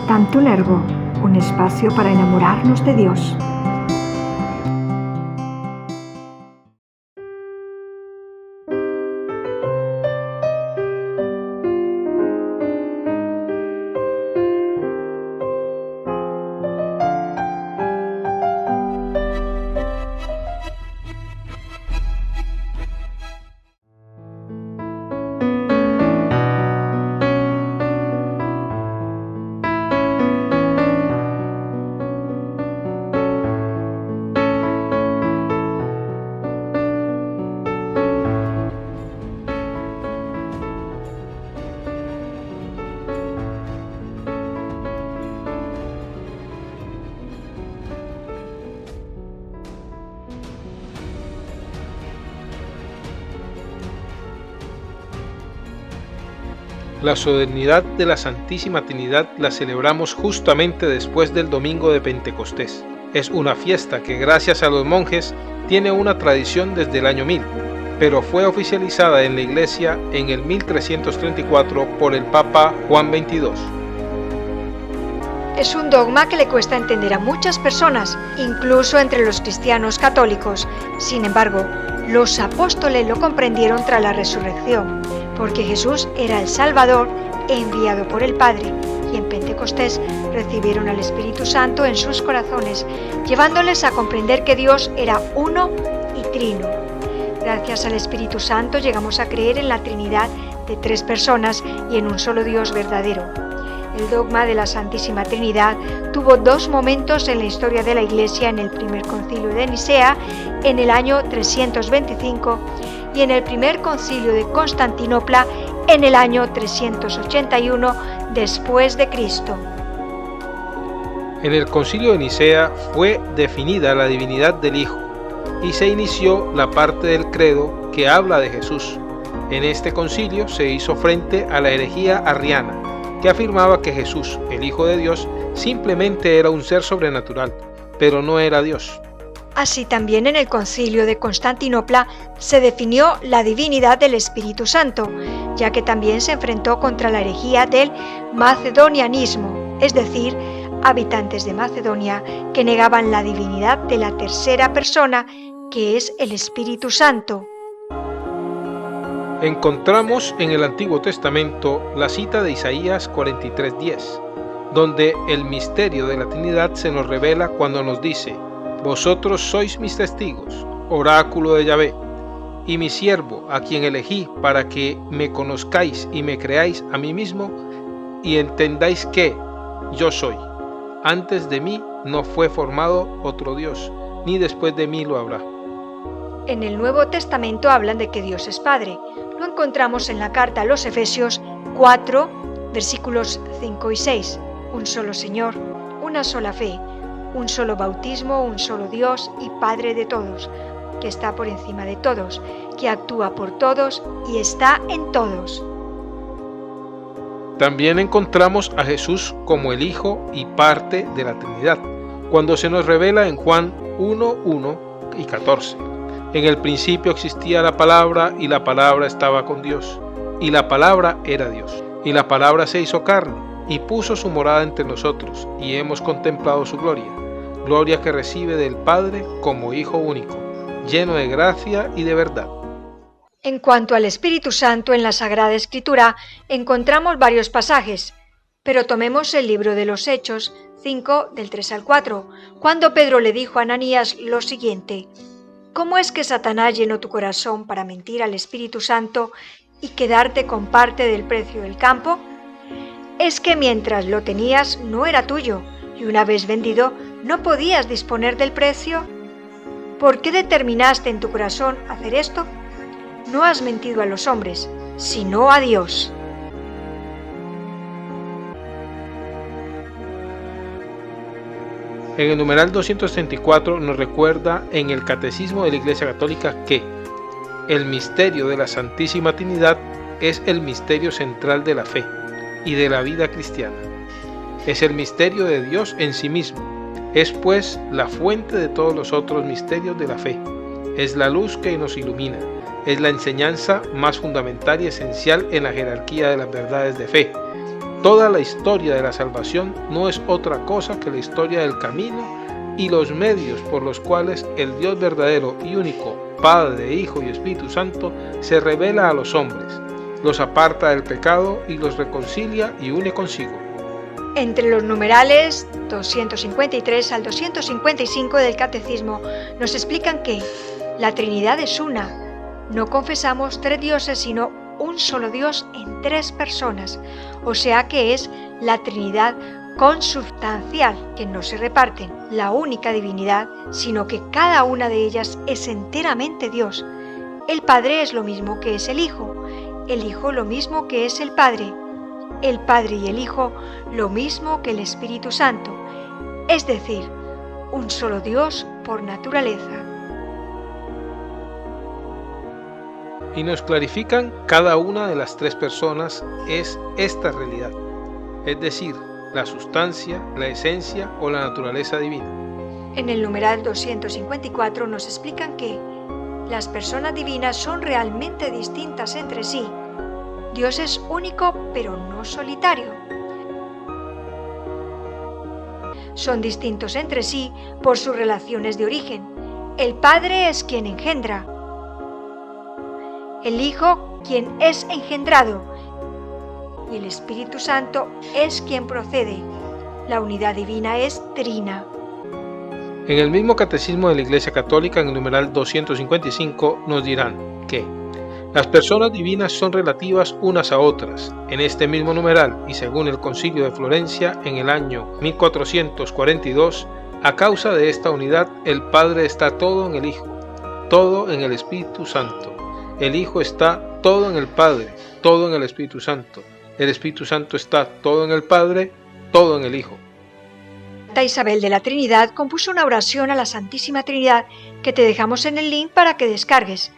Tanto Lergo, un espacio para enamorarnos de Dios. La solemnidad de la Santísima Trinidad la celebramos justamente después del domingo de Pentecostés. Es una fiesta que gracias a los monjes tiene una tradición desde el año 1000, pero fue oficializada en la Iglesia en el 1334 por el Papa Juan XXII. Es un dogma que le cuesta entender a muchas personas, incluso entre los cristianos católicos. Sin embargo, los apóstoles lo comprendieron tras la resurrección, porque Jesús era el Salvador enviado por el Padre, y en Pentecostés recibieron al Espíritu Santo en sus corazones, llevándoles a comprender que Dios era uno y trino. Gracias al Espíritu Santo llegamos a creer en la Trinidad de 3 personas y en un solo Dios verdadero. El dogma de la Santísima Trinidad tuvo 2 momentos en la historia de la Iglesia: en el primer concilio de Nicea, en el año 325, y en el primer concilio de Constantinopla, en el año 381 después de Cristo. En el concilio de Nicea fue definida la divinidad del Hijo y se inició la parte del credo que habla de Jesús. En este concilio se hizo frente a la herejía arriana, que afirmaba que Jesús, el Hijo de Dios, simplemente era un ser sobrenatural, pero no era Dios. Así también en el concilio de Constantinopla se definió la divinidad del Espíritu Santo, ya que también se enfrentó contra la herejía del macedonianismo, es decir, habitantes de Macedonia que negaban la divinidad de la tercera persona, que es el Espíritu Santo. Encontramos en el Antiguo Testamento la cita de Isaías 43:10, donde el misterio de la Trinidad se nos revela cuando nos dice: vosotros sois mis testigos, oráculo de Yahvé, y mi siervo, a quien elegí para que me conozcáis y me creáis a mí mismo, y entendáis que yo soy. Antes de mí no fue formado otro Dios, ni después de mí lo habrá. En el Nuevo Testamento hablan de que Dios es Padre. Lo encontramos en la carta a los Efesios 4, versículos 5 y 6. Un solo Señor, una sola fe, un solo bautismo, un solo Dios y Padre de todos, que está por encima de todos, que actúa por todos y está en todos. También encontramos a Jesús como el Hijo y parte de la Trinidad, cuando se nos revela en Juan 1:1 y 14. En el principio existía la palabra, y la palabra estaba con Dios, y la palabra era Dios. Y la palabra se hizo carne, y puso su morada entre nosotros, y hemos contemplado su gloria, gloria que recibe del Padre como Hijo único, lleno de gracia y de verdad. En cuanto al Espíritu Santo, en la Sagrada Escritura encontramos varios pasajes, pero tomemos el libro de los Hechos 5, del 3 al 4, cuando Pedro le dijo a Ananías lo siguiente: ¿cómo es que Satanás llenó tu corazón para mentir al Espíritu Santo y quedarte con parte del precio del campo? Es que mientras lo tenías no era tuyo, y una vez vendido no podías disponer del precio. ¿Por qué determinaste en tu corazón hacer esto? No has mentido a los hombres, sino a Dios. En el numeral 234 nos recuerda en el Catecismo de la Iglesia Católica que el misterio de la Santísima Trinidad es el misterio central de la fe y de la vida cristiana. Es el misterio de Dios en sí mismo. Es pues la fuente de todos los otros misterios de la fe. Es la luz que nos ilumina. Es la enseñanza más fundamental y esencial en la jerarquía de las verdades de fe. Toda la historia de la salvación no es otra cosa que la historia del camino y los medios por los cuales el Dios verdadero y único, Padre, Hijo y Espíritu Santo, se revela a los hombres, los aparta del pecado y los reconcilia y une consigo. Entre los numerales 253 al 255 del Catecismo nos explican que la Trinidad es una. No confesamos tres dioses, sino un solo Dios en tres personas, o sea que es la Trinidad consubstancial, que no se reparten la única divinidad, sino que cada una de ellas es enteramente Dios. El Padre es lo mismo que es el Hijo lo mismo que es el Padre y el Hijo lo mismo que el Espíritu Santo, es decir, un solo Dios por naturaleza. Y nos clarifican cada una de las tres personas es esta realidad, es decir, la sustancia, la esencia o la naturaleza divina. En el numeral 254 nos explican que las personas divinas son realmente distintas entre sí. Dios es único pero no solitario. Son distintos entre sí por sus relaciones de origen. El Padre es quien engendra, el Hijo quien es engendrado y el Espíritu Santo es quien procede. La unidad divina es trina. En el mismo Catecismo de la Iglesia Católica, en el numeral 255, nos dirán que las personas divinas son relativas unas a otras. En este mismo numeral, y según el Concilio de Florencia en el año 1442, a causa de esta unidad, el Padre está todo en el Hijo, todo en el Espíritu Santo. El Hijo está todo en el Padre, todo en el Espíritu Santo. El Espíritu Santo está todo en el Padre, todo en el Hijo. Santa Isabel de la Trinidad compuso una oración a la Santísima Trinidad que te dejamos en el link para que descargues.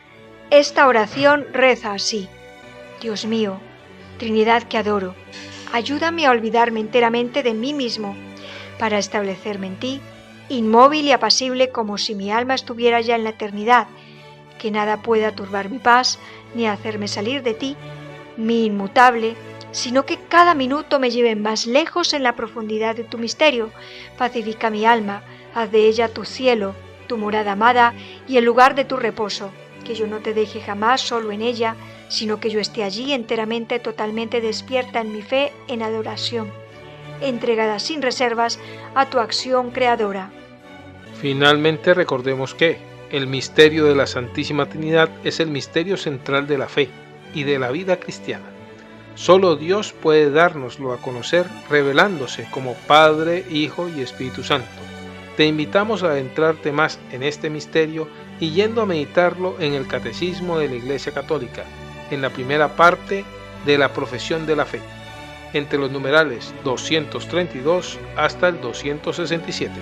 Esta oración reza así: Dios mío, Trinidad que adoro, ayúdame a olvidarme enteramente de mí mismo para establecerme en ti, inmóvil y apacible como si mi alma estuviera ya en la eternidad, que nada pueda turbar mi paz ni hacerme salir de ti, mi inmutable, sino que cada minuto me lleve más lejos en la profundidad de tu misterio. Pacifica mi alma, haz de ella tu cielo, tu morada amada y el lugar de tu reposo, que yo no te deje jamás solo en ella, sino que yo esté allí enteramente, totalmente despierta en mi fe, en adoración, entregada sin reservas a tu acción creadora. Finalmente recordemos que el misterio de la Santísima Trinidad es el misterio central de la fe y de la vida cristiana. Solo Dios puede dárnoslo a conocer revelándose como Padre, Hijo y Espíritu Santo. Te invitamos a adentrarte más en este misterio y yendo a meditarlo en el Catecismo de la Iglesia Católica, en la primera parte de la Profesión de la Fe, entre los numerales 232 hasta el 267.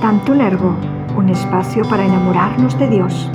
Tantum Ergo, un espacio para enamorarnos de Dios.